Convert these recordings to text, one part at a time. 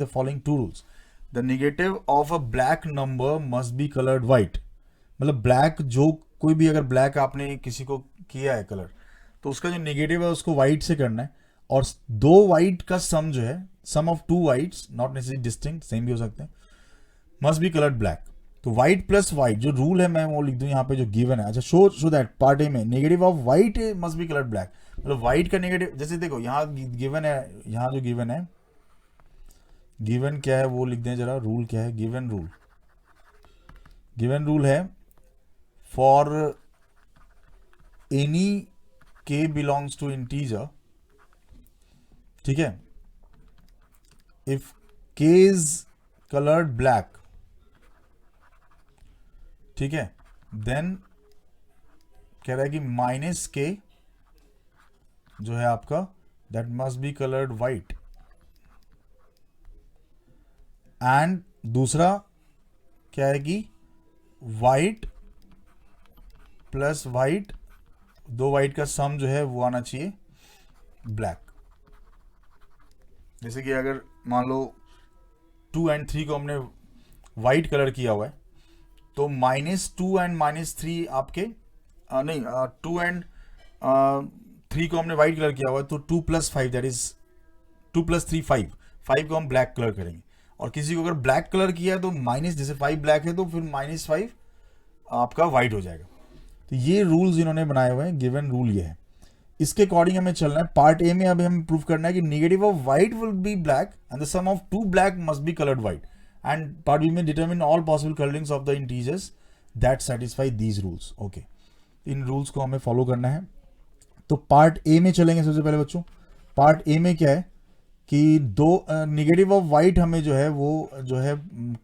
The following two rules. The negative of a black number must be coloured white. मतलब black, जो कोई भी अगर ब्लैक आपने किसी को किया है कलर, तो उसका जो नेगेटिव है उसको वाइट से करना है। और दो वाइट का सम जो है, sum of two whites, not necessary distinct, same भी हो सकते हैं, मस्ट बी कलर्ड ब्लैक। तो व्हाइट प्लस व्हाइट जो रूल है मैं वो लिख दूं यहाँ पे जो गिवन है। अच्छा, शो दैट पार्ट ए में negative of white must be coloured black. मतलब व्हाइट का नेगेटिव, जैसे देखो यहाँ गिवन है, यहाँ जो गिवन है, गिवन क्या है वो लिख दें जरा। रूल क्या है? गिवन रूल, गिवन रूल है फॉर एनी के बिलोंग्स टू इंटीजर, ठीक है, इफ के इज कलर्ड ब्लैक, ठीक है, देन कह रहा है कि माइनस के जो है आपका, that must be coloured white. And दूसरा क्या है कि वाइट प्लस वाइट, दो वाइट का सम जो है वो आना चाहिए ब्लैक। जैसे कि अगर मान लो 2 और 3 को हमने वाइट कलर किया हुआ है, तो -2 एंड -3 आपके नहीं, 2 और 3 को हमने वाइट कलर किया हुआ है, तो 2 + 5 दैट इज 2 + 3 5, 5 को हम ब्लैक कलर करेंगे। और किसी को अगर ब्लैक कलर किया है तो माइनस, जैसे 5 ब्लैक है तो फिर -5 आपका वाइट हो जाएगा। तो ये रूल्स इन्होंने बनाए हुए हैं, गिवन रूल ये है। इसके अकॉर्डिंग हमें चलना है। पार्ट ए में अभी हमें प्रूव करना है कि negative of white will be black and the sum of two black must be coloured white. And part b में determine all possible colourings of the integers that satisfy these rules. Okay, इन rules को हमें follow करना है। तो part A में चलेंगे सबसे पहले बच्चों। पार्ट ए में क्या है कि दो नेगेटिव ऑफ वाइट हमें जो है वो जो है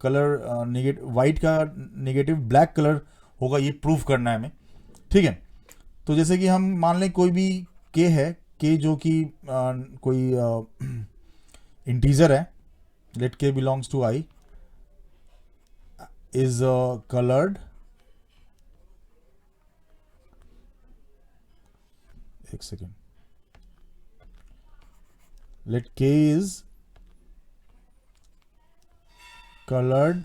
कलर नेगेटिव वाइट का नेगेटिव ब्लैक कलर होगा, ये प्रूफ करना है हमें, ठीक है। तो जैसे कि हम मान लें कोई भी के है, के जो कि कोई इंटीजर है, let k belongs to I, is coloured, एक second, let k is coloured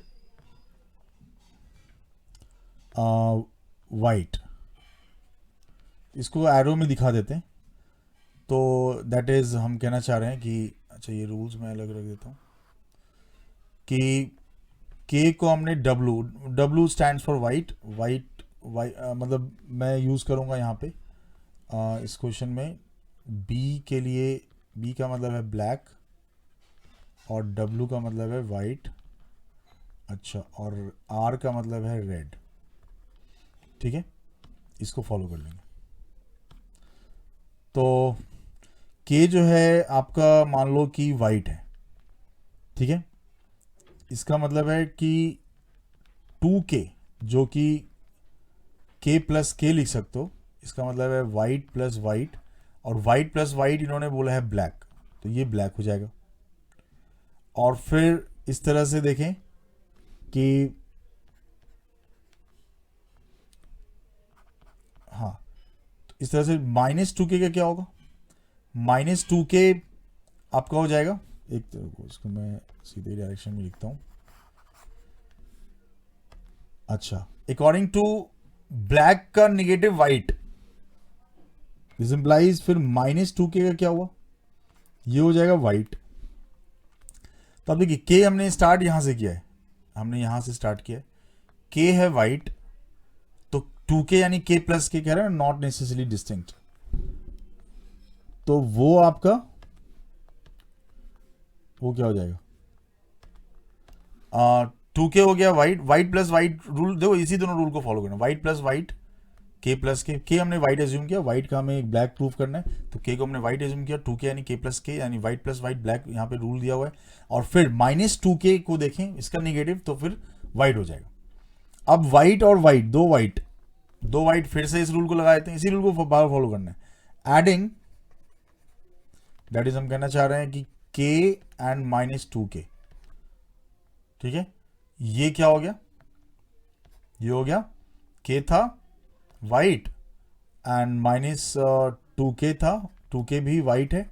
white. इसको एरो में दिखा देते हैं। तो दैट इज हम कहना चाह रहे हैं कि, अच्छा ये रूल्स मैं अलग रख देता हूँ कि के को हमने W, W stands for white, white मतलब मैं यूज़ करूँगा यहाँ पे इस क्वेश्चन में बी के लिए, बी का मतलब है ब्लैक और डब्लू का मतलब है वाइट। अच्छा, और आर का मतलब है रेड, ठीक है, इसको फॉलो कर लेंगे। तो के जो है आपका मान लो कि वाइट है, ठीक है, इसका मतलब है कि 2k जो कि k प्लस के लिख सकते हो, इसका मतलब है वाइट प्लस वाइट, और वाइट प्लस वाइट इन्होंने बोला है ब्लैक, तो ये ब्लैक हो जाएगा। और फिर इस तरह से देखें कि हाँ, तो इस तरह से -2k का क्या होगा, -2k आपका हो जाएगा, एक तो इसको मैं सीधे डायरेक्शन में लिखता हूँ। अच्छा, अकॉर्डिंग टू ब्लैक का नेगेटिव वाइट, दिस इंप्लाइज फिर -2k का क्या हुआ, ये हो जाएगा वाइट। तो अब देखिए के हमने स्टार्ट यहां से किया है, हमने यहां से स्टार्ट किया है, के है वाइट, तो 2k यानी k प्लस के कह रहे हैं, नॉट नेसेसरली डिस्टिंक्ट, तो वो आपका वो क्या हो जाएगा, 2k हो गया white, white plus white rule, देखो इसी दोनों रूल को फॉलो करना, वाइट प्लस वाइट, के प्लस के हमने वाइट एज्यूम किया, वाइट का हमें ब्लैक प्रूफ करना है, तो के को हमने वाइट एज्यूम किया, 2k यानी के प्लस के यानी वाइट प्लस वाइट ब्लैक, यहाँ पे रूल दिया हुआ है। और फिर -2k को देखें इसका नेगेटिव, तो फिर वाइट हो जाएगा। अब वाइट और वाइट, दो वाइट फिर से इस रूल को लगा देते हैं, इसी रूल को फॉलो करना है, एडिंग, दैट इज हम कहना चाह रहे हैं कि के एंड -2k, ठीक है, ये क्या हो गया, ये हो गया के था वाइट एंड -2k था, 2k भी वाइट है,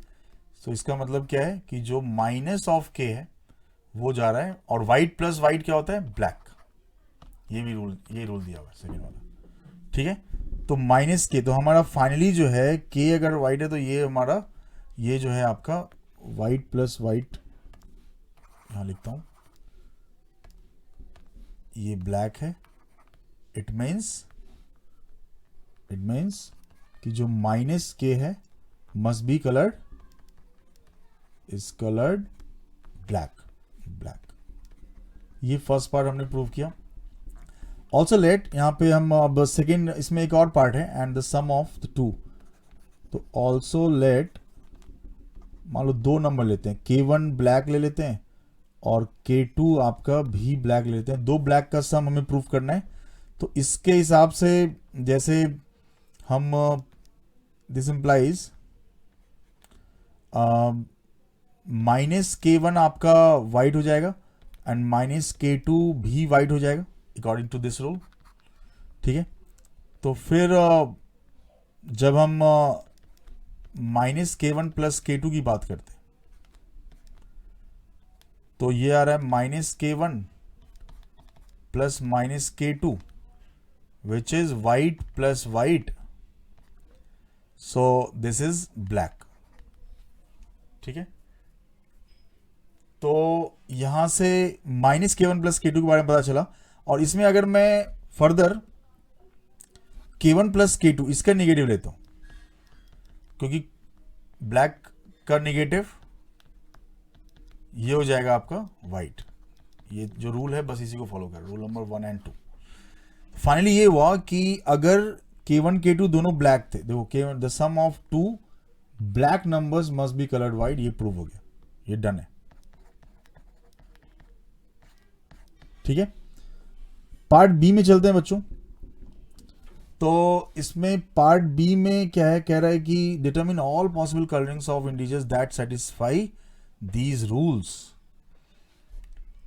तो इसका मतलब क्या है कि जो माइनस ऑफ के है वो जा रहा है, और वाइट प्लस वाइट क्या होता है, ब्लैक। ये भी रूल, ये रूल दिया हुआ है सेकेंड वाला, ठीक है। तो माइनस के, तो हमारा फाइनली जो है के अगर वाइट है तो ये हमारा, ये जो है आपका वाइट प्लस वाइट, यहाँ लिखता हूँ, ये ब्लैक है। इट मीन्स कि जो माइनस के है must be coloured, is coloured black. ये फर्स्ट पार्ट हमने प्रूव किया। ऑल्सो लेट, यहाँ पे हम अब सेकेंड, इसमें एक और पार्ट है, and the sum of the two. तो ऑल्सो लेट, मान लो दो नंबर लेते हैं, K1 ब्लैक ले लेते हैं और K2 आपका भी ब्लैक ले लेते हैं। दो ब्लैक का सम हमें प्रूफ करना है। तो इसके हिसाब से जैसे हम, दिस इंप्लाइज -K1 आपका वाइट हो जाएगा एंड -K2 भी वाइट हो जाएगा अकॉर्डिंग टू दिस रूल, ठीक है। तो फिर जब हम -K1 प्लस K2 की बात करते हैं तो ये आ रहा है -K1 plus -K2 which is white plus white, so this is black, ठीक है। तो यहां से -K1 प्लस K2 के बारे में पता चला। और इसमें अगर मैं फर्दर K1 प्लस K2 इसका निगेटिव लेता हूं, क्योंकि ब्लैक का निगेटिव ये हो जाएगा आपका वाइट। ये जो रूल है बस इसी को फॉलो कर, रूल नंबर 1 एंड 2। फाइनली ये हुआ कि अगर K1 K2 दोनों ब्लैक थे, देखो the sum of two black numbers must be coloured white, ये प्रूव हो गया, ये डन है, ठीक है। पार्ट बी में चलते हैं बच्चों। तो इसमें पार्ट बी में क्या है, कह रहा है कि determine all possible colourings of integers that satisfy these rules.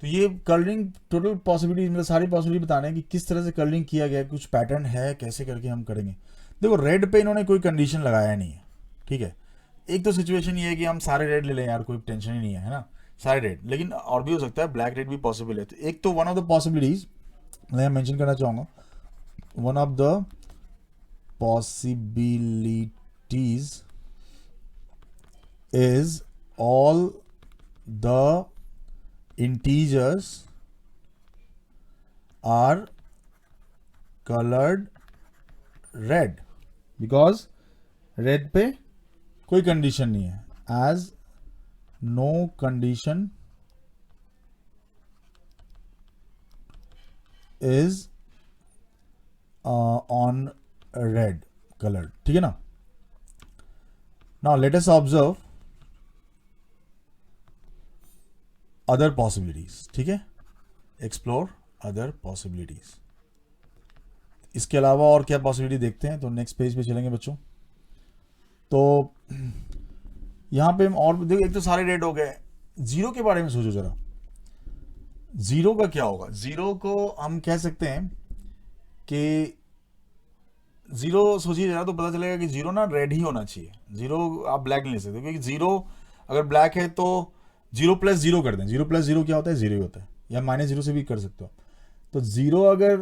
तो ये कलरिंग टोटल पॉसिबिलिटी, मतलब सारी पॉसिबिलिटी बताने हैं कि किस तरह से कलरिंग किया गया, कुछ पैटर्न है, कैसे करके हम करेंगे। देखो रेड पे इन्होंने कोई कंडीशन लगाया नहीं है, ठीक है। एक तो सिचुएशन ये है कि हम सारे रेड ले लें यार, कोई टेंशन ही नहीं है ना, सारे रेड, लेकिन और भी हो सकता है, ब्लैक रेड भी पॉसिबल है। तो एक तो वन ऑफ द पॉसिबिलिटीज मैं मेंशन करना चाहूँगा, one of the possibilities is all the integers are colored red, because red पे कोई कंडीशन नहीं है, as no condition is on red colour, ठीक है ना। Now let us observe other possibilities, ठीक है, एक्सप्लोर अदर पॉसिबिलिटीज। इसके अलावा और क्या पॉसिबिलिटी देखते हैं, तो नेक्स्ट पेज पे चलेंगे बच्चों। तो यहां पे हम और देखो, एक तो सारे रेड हो गए, जीरो के बारे में सोचो जरा, जीरो का क्या होगा। जीरो को हम कह सकते हैं कि जीरो सोचिए जरा तो पता चलेगा कि जीरो ना रेड ही होना चाहिए, जीरो आप ब्लैक नहीं ले सकते, क्योंकि जीरो अगर ब्लैक है तो जीरो प्लस जीरो कर दें, जीरो प्लस जीरो क्या होता है, जीरो ही होता है, या -0 से भी कर सकते हो। तो जीरो अगर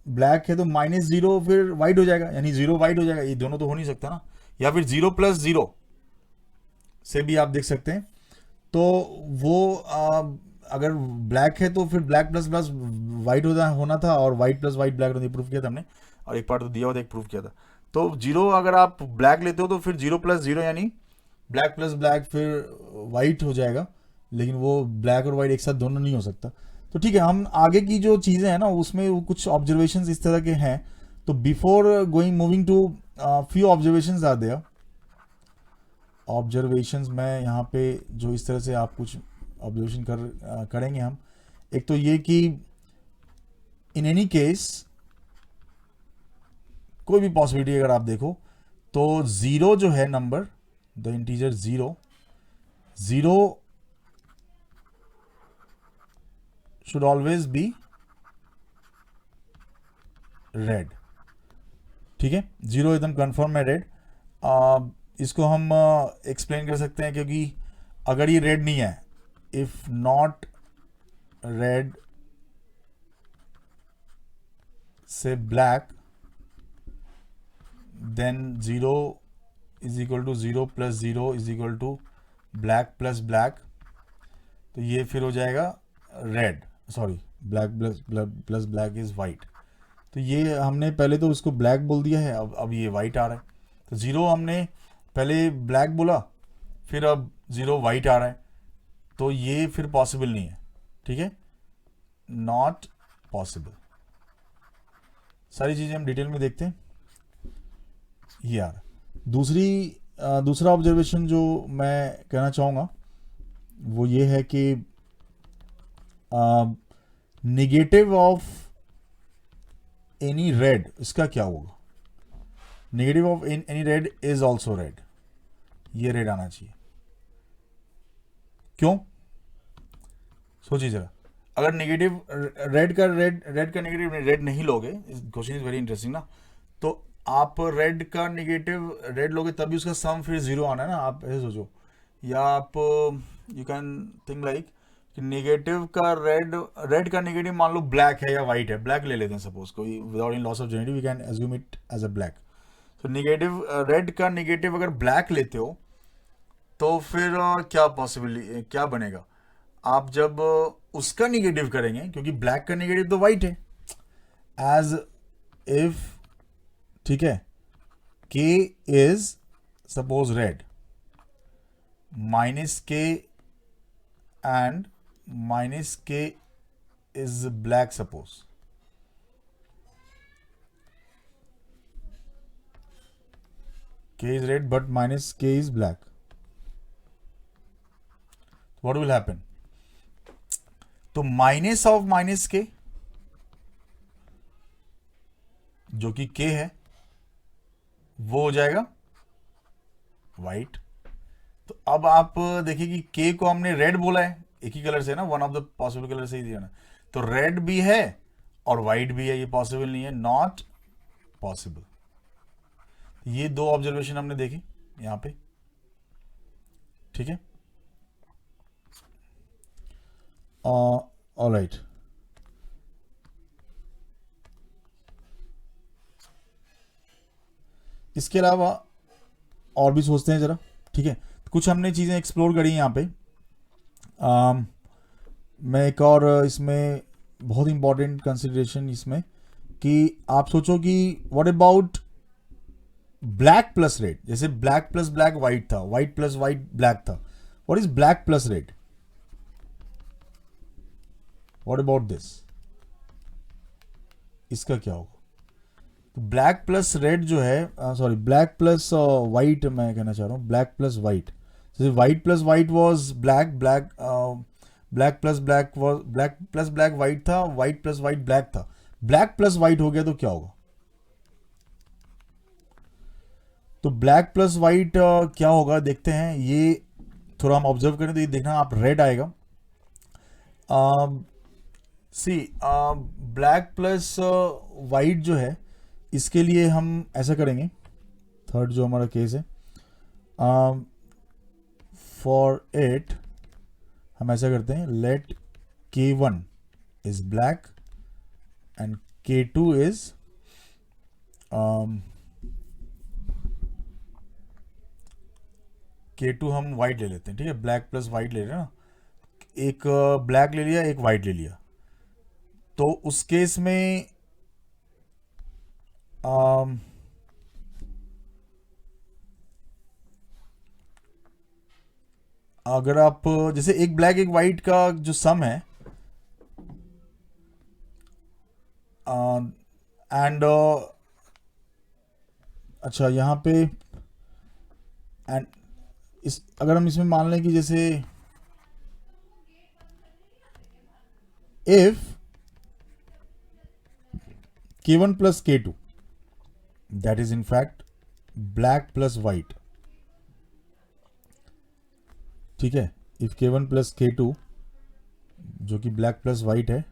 ब्लैक है तो -0 फिर वाइट हो जाएगा, यानी जीरो वाइट हो जाएगा, ये दोनों तो हो नहीं सकता ना। या फिर जीरो प्लस जीरो से भी आप देख सकते हैं। तो वो अगर ब्लैक है तो फिर ब्लैक प्लस प्लस वाइट होना था, और white plus white black proof किया था हमने, और एक पार्ट तो दिया हुआ था, एक प्रूफ किया था। तो जीरो अगर आप ब्लैक लेते हो तो फिर जीरो प्लस जीरो यानी ब्लैक प्लस ब्लैक फिर वाइट हो जाएगा, लेकिन वो ब्लैक और वाइट एक साथ दोनों नहीं हो सकता। तो ठीक है, हम आगे की जो चीज़ें हैं ना उसमें कुछ ऑब्जर्वेशंस इस तरह के हैं। तो before moving to few observations are there. Observations में यहाँ पे जो इस तरह से आप कुछ ऑब्जर्वेशन करेंगे हम, एक तो ये कि इन एनी केस कोई भी पॉसिबिलिटी अगर आप देखो तो जीरो जो है number, the integer zero should always be red, ठीक है। जीरो एकदम कंफर्म है रेड। इसको हम एक्सप्लेन कर सकते हैं, क्योंकि अगर ये रेड नहीं है, इफ नॉट रेड से black, then 0 is equal to 0 plus 0 is equal to black plus black, तो ये फिर हो जाएगा red, sorry black plus black is white. तो ये हमने पहले तो इसको ब्लैक बोल दिया है, अब ये वाइट आ रहा है। तो 0 हमने पहले ब्लैक बोला, फिर अब 0 वाइट आ रहा है, तो ये फिर पॉसिबल नहीं है, ठीक है, नॉट पॉसिबल। सारी चीज़ें हम डिटेल में देखते हैं। ये यार दूसरा ऑब्जर्वेशन जो मैं कहना चाहूँगा वो ये है कि नेगेटिव ऑफ एनी रेड, इसका क्या होगा? Negative of any red is also red, ये रेड आना चाहिए। क्यों? सोचिए जरा, अगर नेगेटिव रेड का नेगेटिव रेड नहीं लोगे, क्वेश्चन इज वेरी इंटरेस्टिंग ना, तो आप रेड का नेगेटिव रेड लोगे तभी उसका सम फिर 0 आना है ना, आप ऐसे सोचो। या आप यू कैन थिंक लाइक कि नेगेटिव का रेड का नेगेटिव मान लो ब्लैक है या वाइट है, ब्लैक ले लेते हैं सपोज, कोई without any loss of generality we can assume it as a black. तो नेगेटिव रेड का नेगेटिव अगर ब्लैक लेते हो तो फिर क्या बनेगा? आप जब उसका निगेटिव करेंगे, क्योंकि ब्लैक का निगेटिव तो वाइट है, एज इफ, ठीक है, k is suppose red, minus k and minus k is black suppose, k is red but minus k is black, what will happen? तो माइनस ऑफ माइनस k जो कि k है वो हो जाएगा वाइट। तो अब आप देखिए कि k को हमने रेड बोला है, एक ही कलर से ना, one of the possible colour से ही दिया ना, तो रेड भी है और वाइट भी है, ये पॉसिबल नहीं है, नॉट पॉसिबल। ये दो ऑब्जर्वेशन हमने देखे यहां पे, ठीक है। ऑलराइट, इसके अलावा और भी सोचते हैं जरा, ठीक है। कुछ हमने चीज़ें एक्सप्लोर करी यहाँ पे। मैं एक और इसमें बहुत इंपॉर्टेंट कंसिडरेशन इसमें कि आप सोचो कि what about black plus red, जैसे ब्लैक प्लस ब्लैक वाइट था, वाइट प्लस वाइट ब्लैक था, what is black plus red? What about this? इसका क्या होगा? तो ब्लैक प्लस रेड जो है, सॉरी ब्लैक प्लस वाइट, मैं कहना चाह रहा हूँ ब्लैक प्लस वाइट, जैसे white plus white was black, black plus black was black plus black white था, वाइट प्लस वाइट ब्लैक था, ब्लैक प्लस वाइट हो गया तो क्या होगा? तो ब्लैक प्लस वाइट क्या होगा देखते हैं, ये थोड़ा हम ऑब्जर्व करें तो ये देखना आप रेड आएगा। सी ब्लैक प्लस वाइट जो है, इसके लिए हम ऐसा करेंगे, थर्ड जो हमारा केस है, फॉर इट हम ऐसा करते हैं, let k1 is black and k2 is k2 हम वाइट ले लेते हैं, ठीक है, ब्लैक प्लस वाइट ले रहे हैं ना, एक ब्लैक ले लिया एक वाइट ले लिया। तो उस केस में अगर आप जैसे एक ब्लैक एक वाइट का जो सम है, एंड अच्छा यहाँ पे एंड इस अगर हम इसमें मान लें कि जैसे if k1 plus k2 that is in fact black plus white, ठीक है, इफ k1 प्लस k2 जो कि ब्लैक प्लस वाइट है,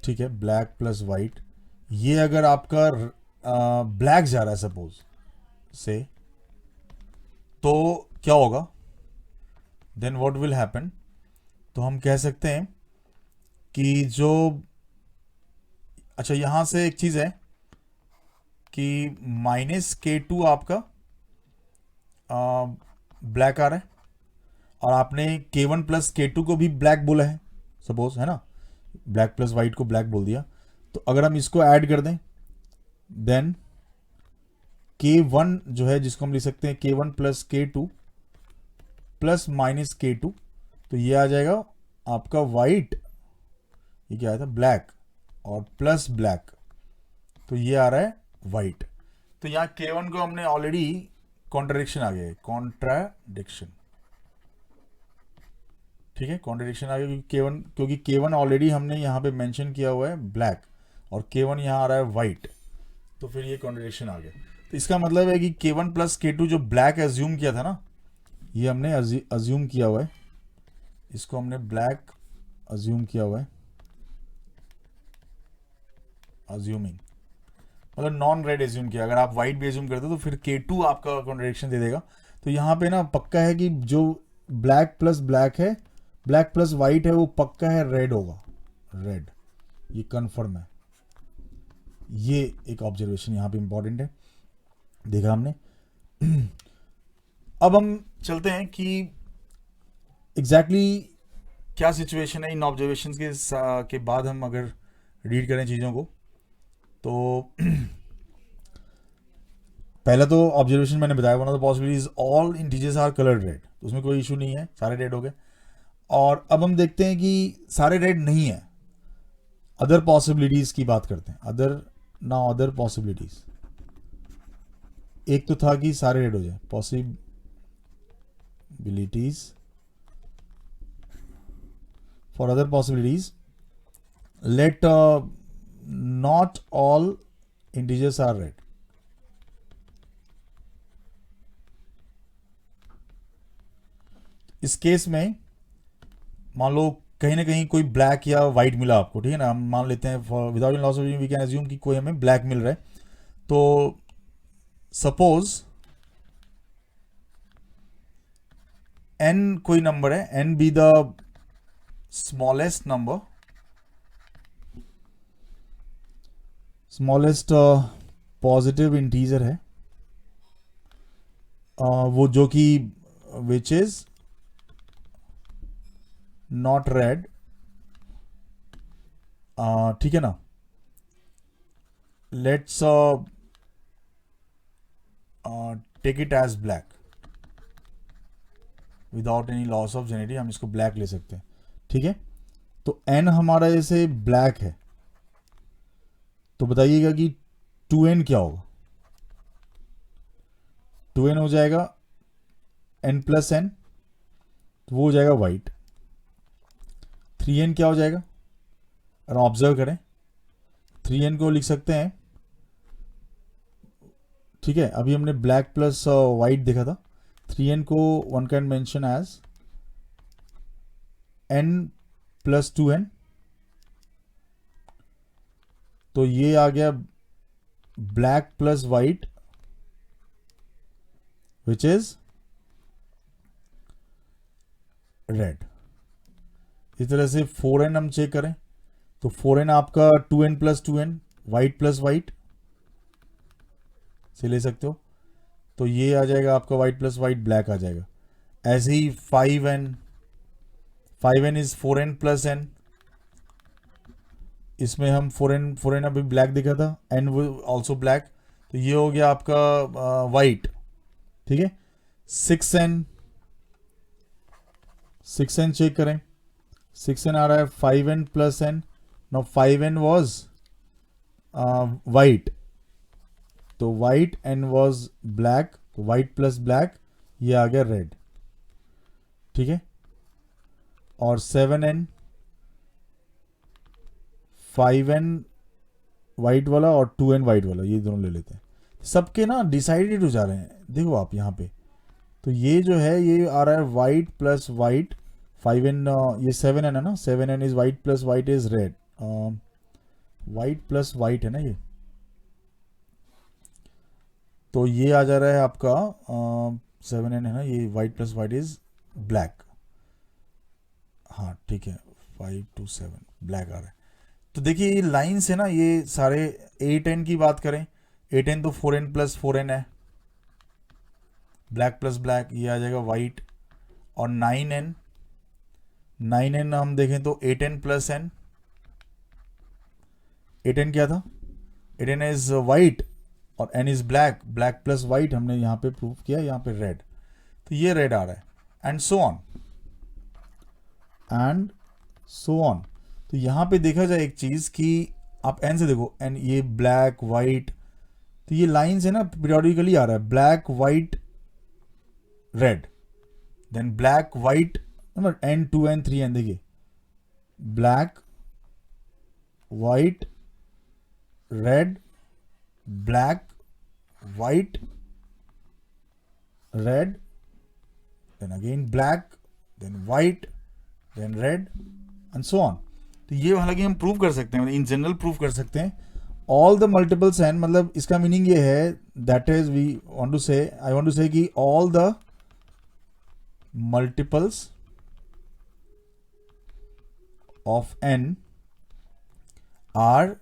ठीक है, ब्लैक प्लस वाइट, ये अगर आपका ब्लैक जा रहा है सपोज से, तो क्या होगा? Then what will happen? तो हम कह सकते हैं कि जो, अच्छा यहाँ से एक चीज़ है कि -K2 आपका ब्लैक आ रहा है, और आपने K1 प्लस K2 को भी ब्लैक बोला है, सपोज, है ना, ब्लैक प्लस वाइट को ब्लैक बोल दिया। तो अगर हम इसको ऐड कर दें, देन K1 जो है, जिसको हम लिख सकते हैं K1 plus K2 plus -K2, तो ये आ जाएगा आपका वाइट, ये क्या आया था, ब्लैक, और प्लस ब्लैक, तो ये आ रहा है वाइट। तो यहाँ K1 को हमने ऑलरेडी, कॉन्ट्राडिक्शन आ गया है, कॉन्ट्राडिक्शन, ठीक है, कॉन्ट्राडिक्शन आ गया क्योंकि K1 ऑलरेडी हमने यहाँ पे मेंशन किया हुआ है ब्लैक, और K1 यहाँ आ रहा है वाइट, तो फिर ये कॉन्ट्राडिक्शन आ गया। तो इसका मतलब है कि K1 प्लस K2 जो ब्लैक एज्यूम किया था ना, ये हमने अज्यूम किया हुआ है, इसको हमने ब्लैक अज्यूम किया हुआ है, अज्यूमिंग मतलब नॉन रेड एज्यूम किया। अगर आप वाइट भी एज्यूम करते हो तो फिर K2 आपका कॉन्ट्रडिक्शन दे देगा। तो यहाँ पे ना पक्का है कि जो ब्लैक प्लस ब्लैक है, ब्लैक प्लस वाइट है, वो पक्का है रेड होगा, रेड, ये कंफर्म है। ये एक ऑब्जर्वेशन यहाँ पे इंपॉर्टेंट है, देखा हमने। अब हम चलते हैं कि एग्जैक्टली क्या सिचुएशन है इन ऑब्जर्वेशंस के बाद हम अगर रीड करें चीज़ों को, तो पहला तो ऑब्जर्वेशन मैंने बताया, one of the possibilities all integers are coloured red, तो उसमें कोई इशू नहीं है, सारे रेड हो गए। और अब हम देखते हैं कि सारे रेड नहीं है, अदर पॉसिबिलिटीज की बात करते हैं, अदर पॉसिबिलिटीज। एक तो था कि सारे रेड हो जाए, possibilities, for other possibilities let not all integers are red. इस केस में मान लो कहीं ना कहीं कोई ब्लैक या वाइट मिला आपको, ठीक है ना, हम मान लेते हैं without loss of we can assume कि कोई हमें ब्लैक मिल रहा है। तो सपोज n कोई नंबर है, n be the smallest number, smallest positive integer है, वो जो कि विच इज नॉट रेड, ठीक है ना। Let's take it as black without any loss of generality, हम इसको ब्लैक ले सकते हैं, ठीक है। तो n हमारा जैसे ब्लैक है, तो बताइएगा कि 2n क्या होगा। 2n हो जाएगा n प्लस n, तो वो हो जाएगा वाइट। 3n क्या हो जाएगा, और ऑब्जर्व करें, 3n को लिख सकते हैं, ठीक है, अभी हमने ब्लैक प्लस वाइट देखा था, 3n को one can mention as n plus 2n, तो ये आ गया black plus white which is red. इस तरह से 4n हम चेक करें, तो 4n आपका 2n plus 2n, white plus white से ले सकते हो, तो ये आ जाएगा आपका वाइट प्लस वाइट, ब्लैक आ जाएगा। ऐसे ही 5n is 4n plus n, इसमें हम 4n अभी ब्लैक दिखा था, n ऑल्सो ब्लैक, तो ये हो गया आपका वाइट, ठीक है। 6n चेक करें, 6n आ रहा है 5n plus n, now 5n was white, तो वाइट n वॉज ब्लैक, तो वाइट प्लस ब्लैक, ये आ गया रेड, ठीक है। और 7n, 5n वाइट वाला और 2n वाइट वाला, ये दोनों ले लेते हैं। सबके ना डिसाइडेड हो जा रहे हैं, देखो आप यहाँ पे, तो ये जो है ये आ रहा है वाइट प्लस वाइट, 5n, ये 7n है ना, 7n is white plus white is red, white plus white है ना ये, तो ये आ जा रहा है आपका 7n है ना, ये white plus white is black, हाँ हाँ ठीक है, 5 to 7 ब्लैक आ रहा है। तो देखिए ये लाइन्स है ना, ये सारे 8n की बात करें, 8n तो 4n प्लस 4n है, ब्लैक प्लस ब्लैक ये आ जाएगा वाइट। और 9n, 9n हम देखें तो 8n प्लस n, 8n क्या था, 8n इज वाइट और n is black, black plus white हमने यहाँ पे प्रूव किया, यहाँ पे रेड, तो ये रेड आ रहा है, and so on and so on. तो यहाँ पे देखा जाए एक चीज़ कि आप n से देखो, n ये ब्लैक वाइट, तो ये लाइन्स है ना पीरियोडिकली आ रहा है, black white red, then black white, n 2n 3n, देखिए black white red, black white red, then again black, then white, then red and so on. तो ये हालांकि हम प्रूव कर सकते हैं, इन जनरल प्रूव कर सकते हैं ऑल द मल्टीपल्स n, मतलब इसका मीनिंग ये है, that is we want to say, I want to say कि all the multiples of n are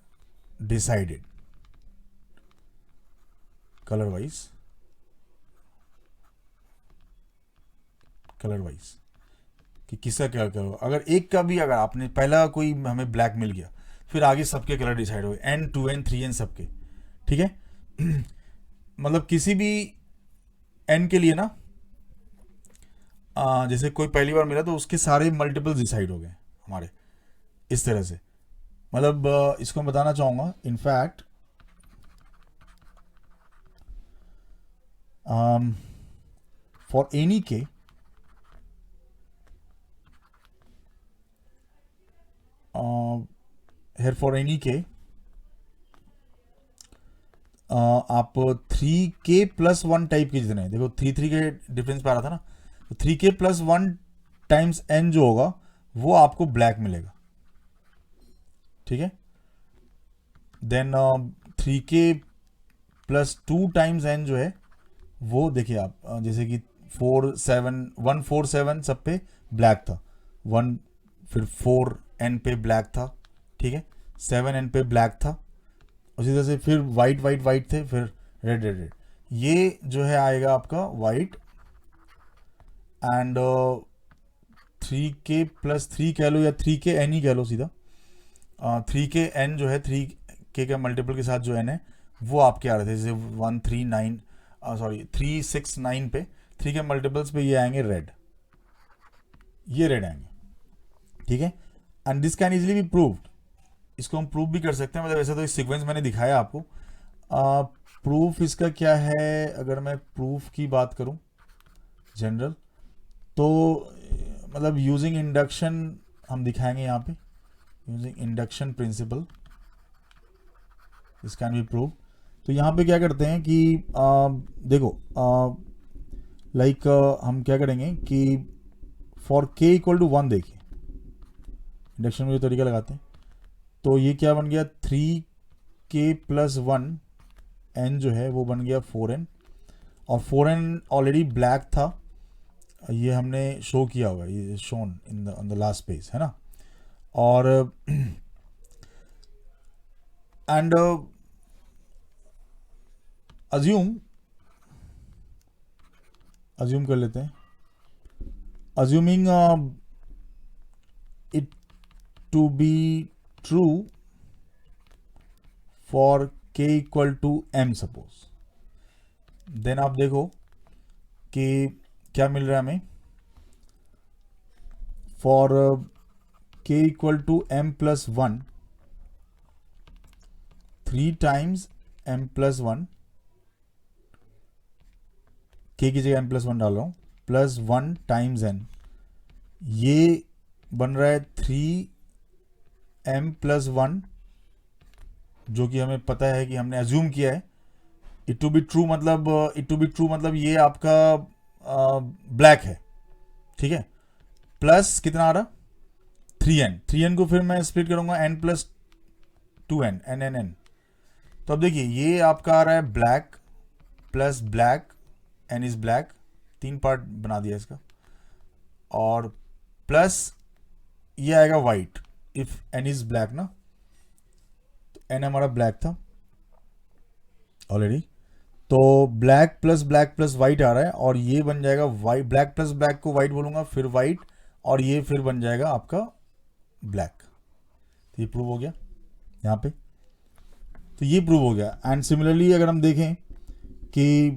decided colour wise, colour wise कि किसका क्या करो। अगर एक का भी, अगर आपने पहला कोई हमें ब्लैक मिल गया, फिर आगे सबके कलर डिसाइड हो गए, n 2n 3n सबके, ठीक है। मतलब किसी भी n के लिए ना, जैसे कोई पहली बार मिला तो उसके सारे मल्टीपल्स डिसाइड हो गए हमारे, इस तरह से। मतलब इसको मैं बताना चाहूँगा, इनफैक्ट फॉर एनी के हेयर फॉर एनी के आप 3k प्लस 1 टाइप के जितने, देखो 3 के डिफरेंस पे आ रहा था ना, तो 3k प्लस 1 टाइम्स n जो होगा वो आपको ब्लैक मिलेगा, ठीक है। Then 3k plus 2 times n जो है वो देखिए आप, जैसे कि 147 सब पे ब्लैक था, 1 फिर 4n पे ब्लैक था, ठीक है, 7n पे ब्लैक था, उसी तरह से फिर वाइट वाइट वाइट थे, फिर रेड रेड रेड, ये जो है आएगा आपका वाइट। एंड 3k प्लस 3 कह लो या 3k n ही कह लो सीधा, 3k n जो है 3k के मल्टीपल के साथ जो n है वो आपके आ रहे थे, जैसे 139 सॉरी 369 पे 3 के मल्टीपल्स पे ये आएंगे रेड, ये रेड आएंगे, ठीक है। And this can easily be proved, इसको हम प्रूव भी कर सकते हैं, मतलब ऐसा तो इस सीक्वेंस मैंने दिखाया आपको। प्रूफ इसका क्या है, अगर मैं प्रूफ की बात करूं जनरल, तो मतलब यूजिंग इंडक्शन हम दिखाएंगे यहाँ पे, using induction principal this can be prove. तो यहाँ पे क्या करते हैं कि देखो लाइक हम क्या करेंगे कि फॉर k इक्वल टू 1, देखिए इंडक्शन में जो तरीका लगाते हैं, तो ये क्या बन गया 3k प्लस 1 n जो है वो बन गया 4n, और 4n ऑलरेडी ब्लैक था, ये हमने शो किया होगा, ये shown in the on the last page है ना। और एंड अज्यूम कर लेते हैं, assuming it to be true for k equal to m suppose, then आप देखो कि क्या मिल रहा है हमें, for k equal to m plus 1, 3 times m plus 1, k की जगह m प्लस 1 डाल रहा हूँ, प्लस 1 टाइम्स n, ये बन रहा है 3m प्लस 1, जो कि हमें पता है कि हमने अज्यूम किया है इट टू बी ट्रू, मतलब ये आपका ब्लैक है, ठीक है। प्लस कितना आ रहा 3n को फिर मैं स्प्लिट करूंगा n प्लस 2n n। तो अब देखिए ये आपका आ रहा है black plus black, n is black, 3 part बना दिया इसका, और प्लस ये आएगा white if n is black ना, तो एन हमारा ब्लैक था ऑलरेडी, तो ब्लैक प्लस वाइट आ रहा है और ये बन जाएगा वाइट, ब्लैक प्लस ब्लैक को वाइट बोलूंगा, फिर वाइट, और ये फिर बन जाएगा आपका ब्लैक। तो ये प्रूव हो गया यहाँ पे, तो ये प्रूव हो गया। एंड सिमिलरली अगर हम देखें कि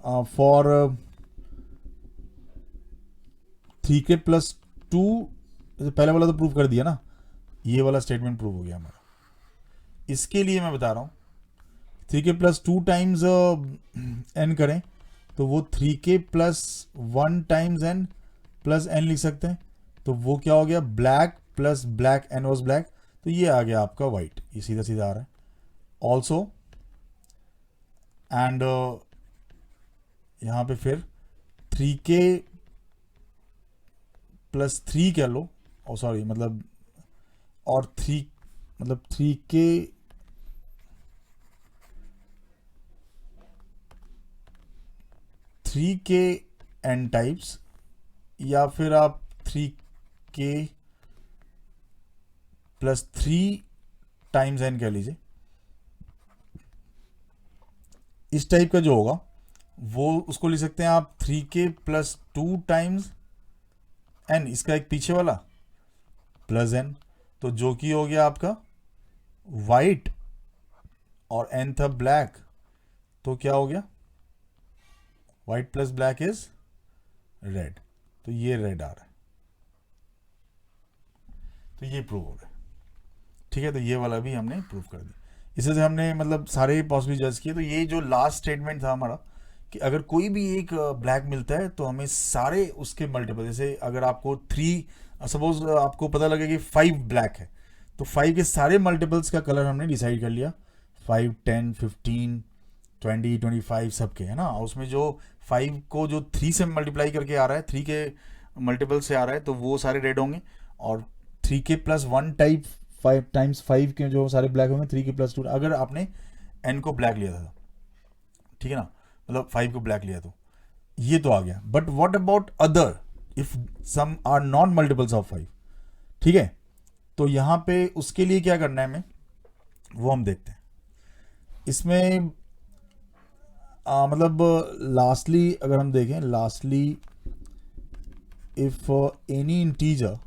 फॉर 3k + 2, पहले वाला तो प्रूव कर दिया ना, ये वाला स्टेटमेंट प्रूव हो गया हमारा। इसके लिए मैं बता रहा हूँ 3k + 2 टाइम्स n करें तो वो 3k + 1 टाइम्स n + n लिख सकते हैं, तो वो क्या हो गया, black plus black, n was black, तो ये आ गया आपका वाइट, ये सीधा सीधा आ रहा है ऑल्सो। एंड यहाँ पे फिर 3k + 3 कह लो, और सॉरी मतलब, और 3k n टाइप्स, या फिर आप 3k + 3 टाइम्स n कह लीजिए। इस टाइप का जो होगा वो उसको लिख सकते हैं आप 3k + 2 टाइम्स n, इसका एक पीछे वाला प्लस n, तो जो कि हो गया आपका वाइट और n था ब्लैक, तो क्या हो गया, white plus black is red, तो ये रेड आ रहा है, तो ये प्रूव हो गया। ठीक है, तो ये वाला भी हमने प्रूव कर दिया। इसे से हमने मतलब सारे पॉसिबल जज किए। तो ये जो लास्ट स्टेटमेंट था हमारा कि अगर कोई भी एक ब्लैक मिलता है तो हमें सारे उसके मल्टीपल, जैसे अगर आपको 3 सपोज आपको पता लगे कि 5 ब्लैक है, तो 5 के सारे मल्टीपल्स का कलर हमने डिसाइड कर लिया, 5, 10, 15, 20, 25 सबके, है ना। उसमें जो 5 को जो 3 से मल्टीप्लाई करके आ रहा है, 3 के मल्टीपल से आ रहा है, तो वो सारे रेड होंगे। और 3k + 1 टाइप 5 टाइम्स 5 के जो सारे ब्लैक होंगे, 3k + 2, अगर आपने n को ब्लैक लिया था, ठीक है ना, मतलब 5 को ब्लैक लिया, तो ये तो आ गया। But what about other if some are not multiples of 5, ठीक है, तो यहां पे उसके लिए क्या करना है हमें, वो हम देखते हैं। इसमें मतलब लास्टली अगर हम देखें, lastly if any integer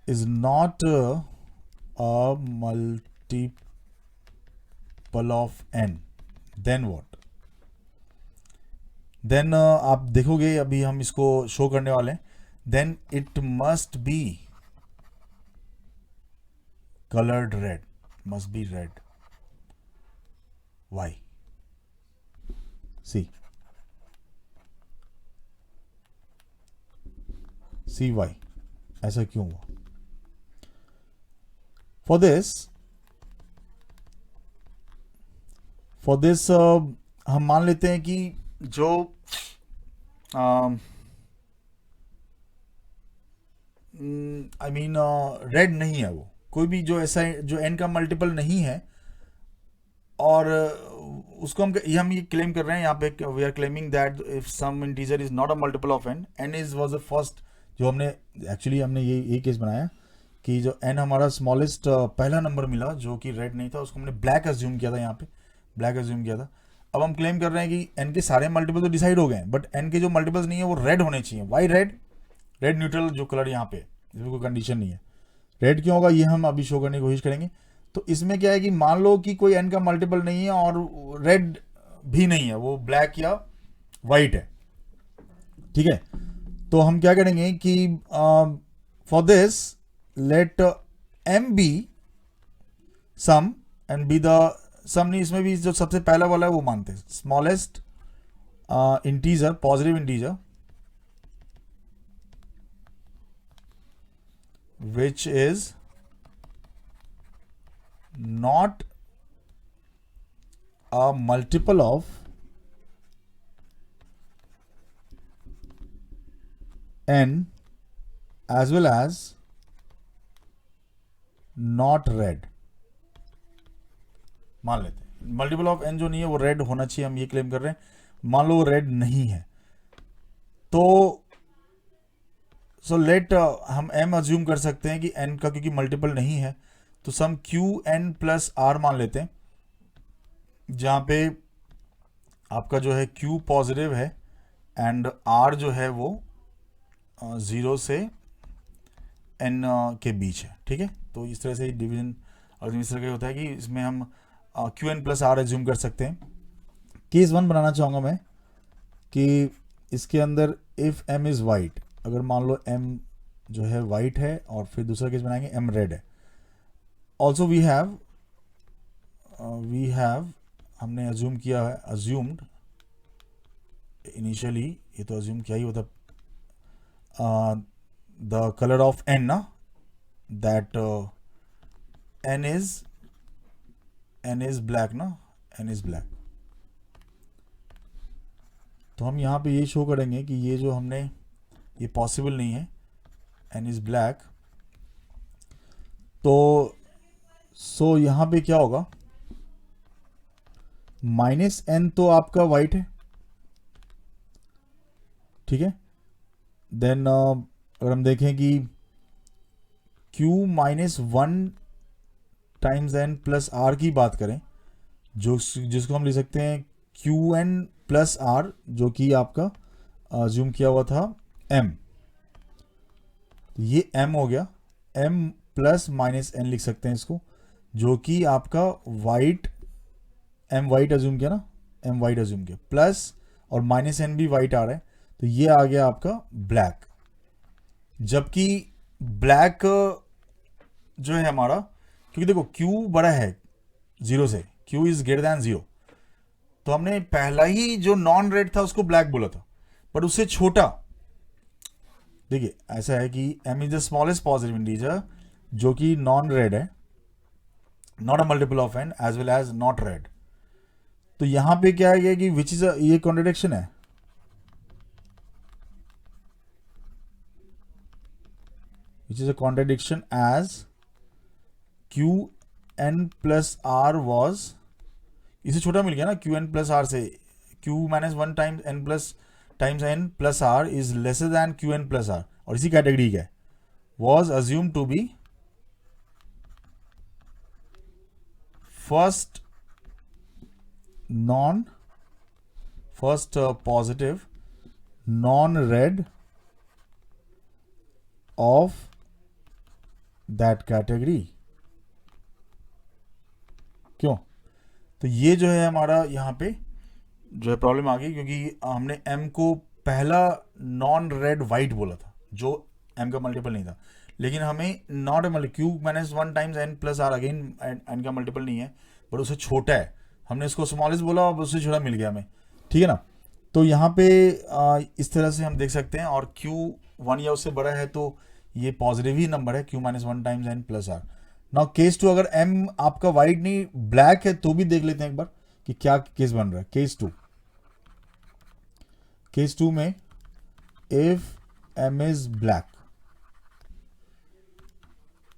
is not a multiple of n, then what? then आप देखोगे, अभी हम इसको शो करने वाले हैं, then it must be colored red, must be red. Why? see why, ऐसा क्यों हुआ? For this हम मान लेते हैं कि जो आई मीन रेड नहीं है, वो कोई भी जो ऐसा जो n का मल्टीपल नहीं है, और उसको हम ये क्लेम कर रहे हैं यहाँ पे, we are claiming that if some integer is not a multiple of n, n is was the first, जो हमने एक्चुअली हमने ये केस बनाया कि जो n हमारा स्मॉलेस्ट पहला नंबर मिला जो कि रेड नहीं था, उसको हमने ब्लैक अज्यूम किया था, यहाँ पे ब्लैक अज्यूम किया था। अब हम क्लेम कर रहे हैं कि n के सारे मल्टीपल तो डिसाइड हो गए हैं, बट n के जो मल्टीपल्स नहीं है वो रेड होने चाहिए। Why red? रेड न्यूट्रल जो कलर यहाँ पे, इसमें कोई कंडीशन नहीं है, रेड क्यों होगा ये हम अभी शो करने की कोशिश करेंगे। तो इसमें क्या है कि मान लो कि कोई n का मल्टीपल नहीं है और रेड भी नहीं है, वो ब्लैक या वाइट है, ठीक है, तो हम क्या करेंगे कि for this let m be sum and b the sum, नहीं इसमें भी जो सबसे पहला वाला है वो मानते हैं, smallest integer, positive integer which is not a multiple of n as well as not red। मान लेते हैं मल्टीपल ऑफ n जो नहीं है वो रेड होना चाहिए, हम ये क्लेम कर रहे हैं। मान लो वो रेड नहीं है, तो सो लेट हम m अज्यूम कर सकते हैं कि n का क्योंकि मल्टीपल नहीं है तो सम qn प्लस r मान लेते हैं, जहाँ पे आपका जो है q पॉजिटिव है एंड r जो है वो 0 से n के बीच है। ठीक है, तो इस तरह से डिवीजन और इस तरह का होता है कि इसमें हम qn प्लस r एज्यूम कर सकते हैं। केस 1 बनाना चाहूँगा मैं कि इसके अंदर इफ़ m इज़ वाइट, अगर मान लो m जो है वाइट है, और फिर दूसरा केस बनाएंगे m रेड है। ऑल्सो वी हैव हमने अज्यूम किया है, अज्यूम्ड इनिशियली, ये तो अज्यूम क्या ही होता, द कलर ऑफ n ना, दैट n इज ब्लैक ना, n इज ब्लैक। तो हम यहाँ पे ये शो करेंगे कि ये जो हमने, ये पॉसिबल नहीं है, n इज ब्लैक। तो सो यहाँ पे क्या होगा, -n तो आपका वाइट है, ठीक है। देन अगर हम देखें कि q -1 times n plus r की बात करें, जिसको हम लिख सकते हैं qn प्लस r, जो कि आपका जूम किया हुआ था m, ये m हो गया, m प्लस -n लिख सकते हैं इसको, जो कि आपका वाइट, m वाइट अज्यूम किया ना, m वाइट अज्यूम किया, प्लस और -n भी वाइट आ रहा है, तो ये आ गया आपका ब्लैक। जबकि ब्लैक जो है हमारा, क्योंकि देखो q बड़ा है 0 से, q इज ग्रेटर दैन 0, तो हमने पहला ही जो नॉन रेड था उसको ब्लैक बोला था, बट उससे छोटा, देखिए ऐसा है कि m is the smallest positive integer जो कि नॉन रेड है, not a multiple of n as well as not red. तो यहां पे क्या है कि विच इज ये कॉन्ट्रडिक्शन है, which is a contradiction as qn plus r was, इसे छोटा मिल गया ना, qn plus r से, q minus 1 times n plus r is lesser than qn plus r, और इसी कैटेगरी का है, was assumed to be first positive non-red of that category. क्यों, तो ये जो है हमारा यहाँ पे जो है प्रॉब्लम आ गई, क्योंकि हमने m को पहला नॉन रेड वाइट बोला था जो m का मल्टीपल नहीं था, लेकिन हमें not q -1 times n plus r, again n का मल्टीपल नहीं है बट उससे छोटा है, हमने इसको स्मॉलेस्ट बोला और उससे छोटा मिल गया हमें, ठीक है ना। तो यहाँ पे इस तरह से हम देख सकते हैं, और q 1 या उससे बड़ा है तो ये पॉजिटिव ही नंबर है, q -1 times n plus r। Now case 2, अगर m आपका वाइट नहीं ब्लैक है तो भी देख लेते हैं एक बार कि क्या केस बन रहा है। केस 2 में if m is black,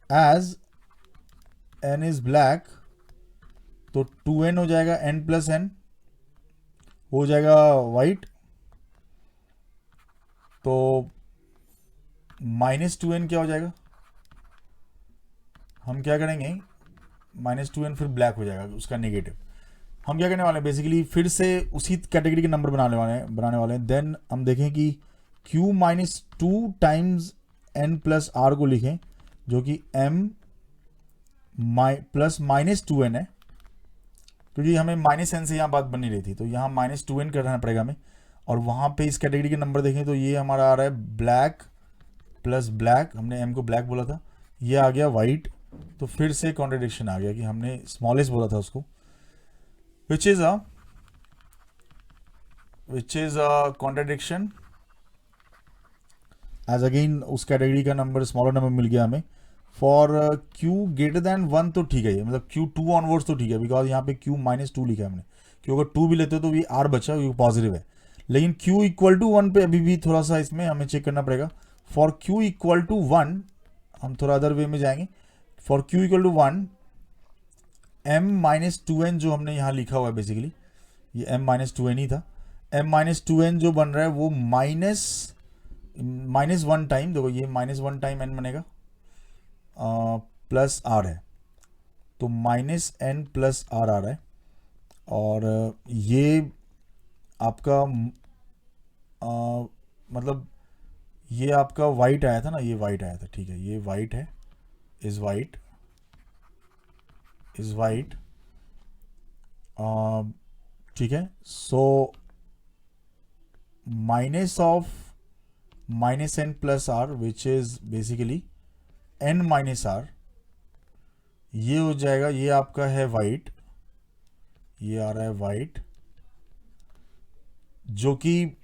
as n is black, तो 2n हो जाएगा, n प्लस n हो जाएगा वाइट, तो -2n क्या हो जाएगा, हम क्या करेंगे, -2n फिर ब्लैक हो जाएगा उसका नेगेटिव। हम क्या करने वाले हैं, बेसिकली फिर से उसी कैटेगरी के नंबर बनाने वाले हैं। देन हम देखें कि q -2 times n plus r को लिखें, जो कि m प्लस -2n है, क्योंकि हमें -n से यहाँ बात बन नहीं रही थी, तो यहाँ -2n करना पड़ेगा हमें। और वहाँ पे इस कैटेगरी के नंबर देखें तो ये हमारा आ रहा है ब्लैक प्लस ब्लैक, हमने m को ब्लैक बोला था, ये आ गया वाइट, तो फिर से कॉन्ट्रडिक्शन आ गया कि हमने स्मॉलेस्ट बोला था उसको, which is a contradiction, as again उस कैटेगरी का नंबर स्मॉलर नंबर मिल गया हमें। फॉर q ग्रेटर दैन 1 तो ठीक है, ये मतलब q2 ऑनवर्ड्स तो ठीक है, बिकॉज यहाँ पे q -2 लिखा है हमने, क्योंकि अगर 2 भी लेते तो ये r बचा, ये पॉजिटिव है, लेकिन q इक्वल टू 1 पे अभी भी थोड़ा सा इसमें हमें चेक करना पड़ेगा। फॉर q इक्वल टू 1 हम थोड़ा अदर वे में जाएंगे, for q equal to 1 m -2n जो हमने यहाँ लिखा हुआ है, बेसिकली ये m -2n ही था, m-2n जो बन रहा है वो माइनस वन टाइम, देखो ये -1 टाइम n बनेगा प्लस r है, तो -n प्लस r आ रहा है। और ये आपका मतलब ये आपका वाइट आया था ना, ये वाइट आया था, ठीक है, ये वाइट है, इज वाइट, इज वाइट, ठीक है। So minus of -n plus r which is basically n minus r, ये हो जाएगा, ये आपका है वाइट, ये आ रहा है वाइट, जो कि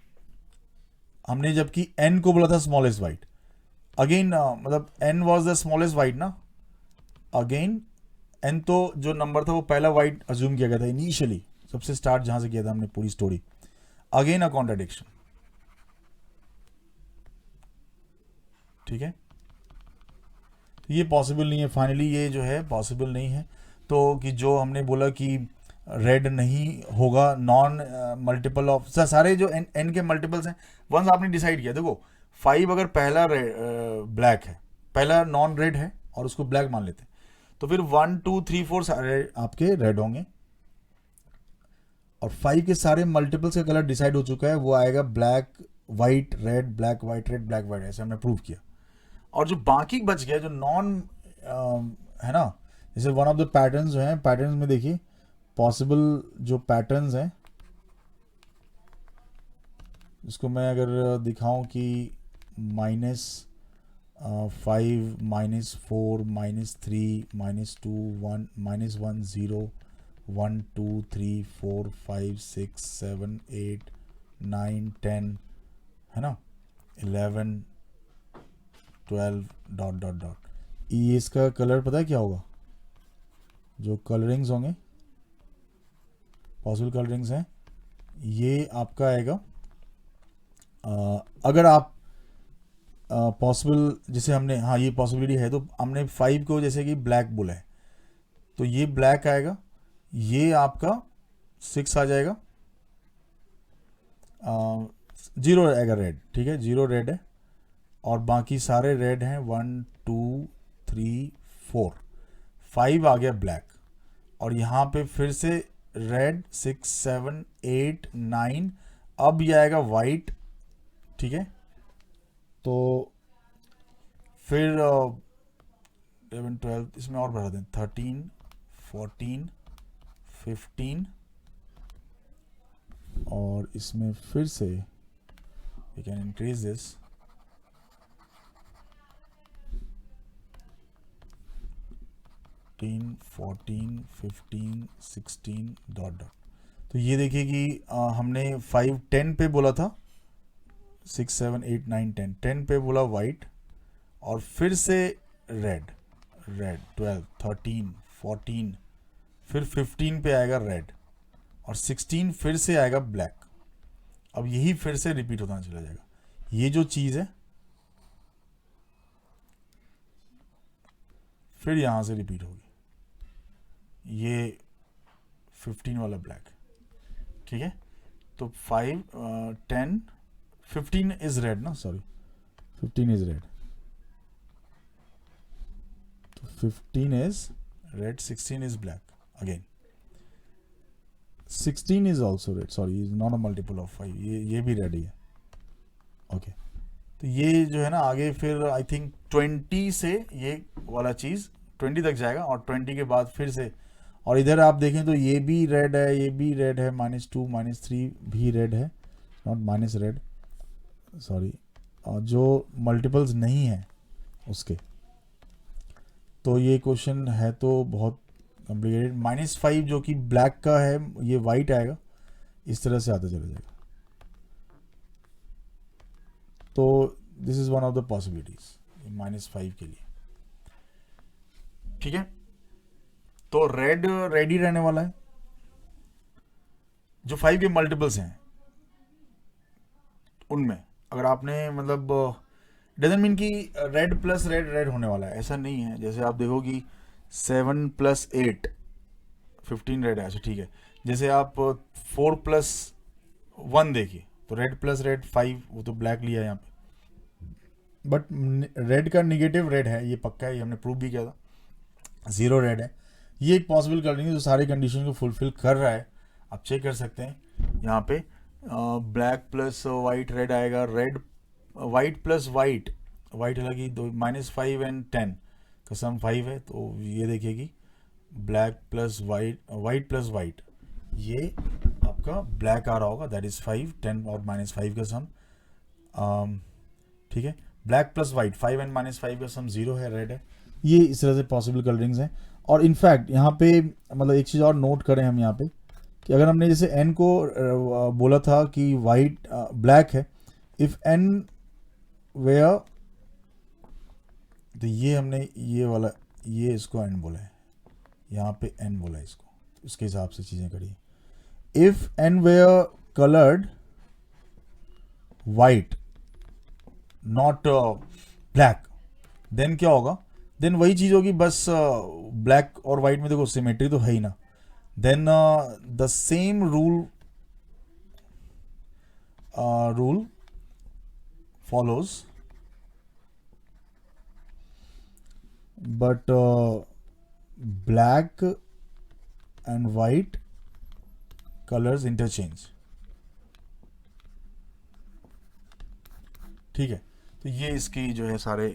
हमने जबकि n को बोला था स्मॉलेस्ट वाइट, अगेन मतलब n was the smallest white ना, अगेन n तो जो नंबर था वो पहला वाइट अज्यूम किया गया था इनिशियली, सबसे स्टार्ट जहां से किया था हमने पूरी स्टोरी, अगेन अ कॉन्ट्राडिक्शन, ठीक है। तो ये पॉसिबल नहीं है, फाइनली ये जो है पॉसिबल नहीं है। तो कि जो हमने बोला कि रेड नहीं होगा, नॉन मल्टीपल ऑफ सारे जो n के मल्टीपल्स हैं, वंस आपने डिसाइड किया, देखो 5 अगर पहला ब्लैक है, पहला नॉन रेड है और उसको ब्लैक मान लेते हैं, तो फिर 1 2 3 4 सारे आपके रेड होंगे, और 5 के सारे मल्टीपल्स का कलर डिसाइड हो चुका है, वो आएगा black white red, black white red, black white, ऐसे हमने प्रूव किया। और जो बाकी बच गया जो नॉन है ना, जैसे वन ऑफ द पैटर्न्स जो हैं, पैटर्न्स में देखिए पॉसिबल जो पैटर्न्स हैं, इसको मैं अगर दिखाऊं कि -5 -4 -3 -2 1 -1 0 1 2 3 4 5 6 7 8 9 10 है ना, 11 12 डॉट डॉट डॉट, ये इसका कलर पता है क्या होगा, जो कलरिंग्स होंगे, पॉसिबल कलरिंग्स हैं, ये आपका आएगा अगर आप पॉसिबल जैसे हमने, हाँ ये पॉसिबिलिटी है, तो हमने 5 को जैसे कि ब्लैक बोला है, तो ये ब्लैक आएगा, ये आपका 6 आ जाएगा, 0 आएगा रेड, ठीक है, 0 रेड है, और बाकी सारे रेड हैं, 1 2 3 4, 5 आ गया ब्लैक, और यहाँ पे फिर से रेड 6 7 8 9, अब ये आएगा वाइट, ठीक है। तो फिर 11 12 इसमें और बढ़ा दें, 13 14 15, और इसमें फिर से we can increase this, 14 15 16 dot dot. तो ये देखिए कि हमने 5 10 पे बोला था, 6 7 8 9 10 10 पे बोला वाइट, और फिर से रेड रेड 12 13 14, फिर 15 पे आएगा रेड, और 16 फिर से आएगा ब्लैक। अब यही फिर से रिपीट होता चला जाएगा, ये जो चीज़ है फिर यहाँ से रिपीट होगी, ये 15 वाला ब्लैक, ठीक है। तो 5 10 15 इज रेड ना, सॉरी 15 इज रेड, तो 15 is red, 16 is black, again 16 is also red, sorry is not a multiple of 5, ये भी रेड ही है, ओके। तो ये जो है ना आगे फिर आई थिंक 20 से ये वाला चीज़ 20 तक जाएगा, और 20 के बाद फिर से, और इधर आप देखें तो ये भी रेड है, ये भी रेड है, -2 -3 भी रेड है, नॉट माइनस रेड, सॉरी, और जो मल्टीपल्स नहीं है उसके, तो ये क्वेश्चन है तो बहुत कॉम्प्लिकेटेड। -5 जो कि ब्लैक का है, ये वाइट आएगा, इस तरह से आता चला जाएगा। तो this is one of the possibilities -5 के लिए, ठीक है। तो रेड रेडी रहने वाला है, जो 5 के मल्टीपल्स हैं उनमें अगर आपने मतलब डजन मीन कि रेड प्लस रेड रेड होने वाला है, ऐसा नहीं है। जैसे आप देखो कि 7 + 8 15 रेड है, अच्छा ठीक है। जैसे आप 4 + 1 देखिए, तो रेड प्लस रेड 5, वो तो ब्लैक लिया है यहाँ पे, बट रेड का निगेटिव रेड है, ये पक्का है, ये हमने प्रूव भी किया था, 0 रेड है। ये एक पॉसिबल कलरिंग है जो सारी कंडीशन को फुलफिल कर रहा है। आप चेक कर सकते हैं यहाँ पे, ब्लैक प्लस वाइट रेड आएगा, red white plus white, white लगी दो, -5 एंड 10 का सम 5 है, तो ये देखिए कि black plus white, white plus white, ये आपका ब्लैक आ रहा होगा, दैट इज 5, 10 और -5 का सम, ठीक है। ब्लैक प्लस वाइट 5 एंड -5 का सम 0 है, रेड है। ये इस तरह से पॉसिबल कलरिंग्स हैं। और इनफैक्ट यहाँ पे मतलब एक चीज़ और नोट करें हम यहाँ पे, कि अगर हमने जैसे एन को बोला था कि वाइट ब्लैक है, इफ एन वेयर, तो ये हमने ये वाला, ये इसको एन बोला है, यहाँ पे एन बोला है इसको, उसके हिसाब से चीज़ें करिए। If n were coloured white not black, then क्या होगा, देन वही चीज़ होगी, बस ब्लैक और वाइट में देखो सिमेट्री तो है ही ना, then the same rule follows, but black and white colors interchange, ठीक है। तो ये इसकी जो है सारी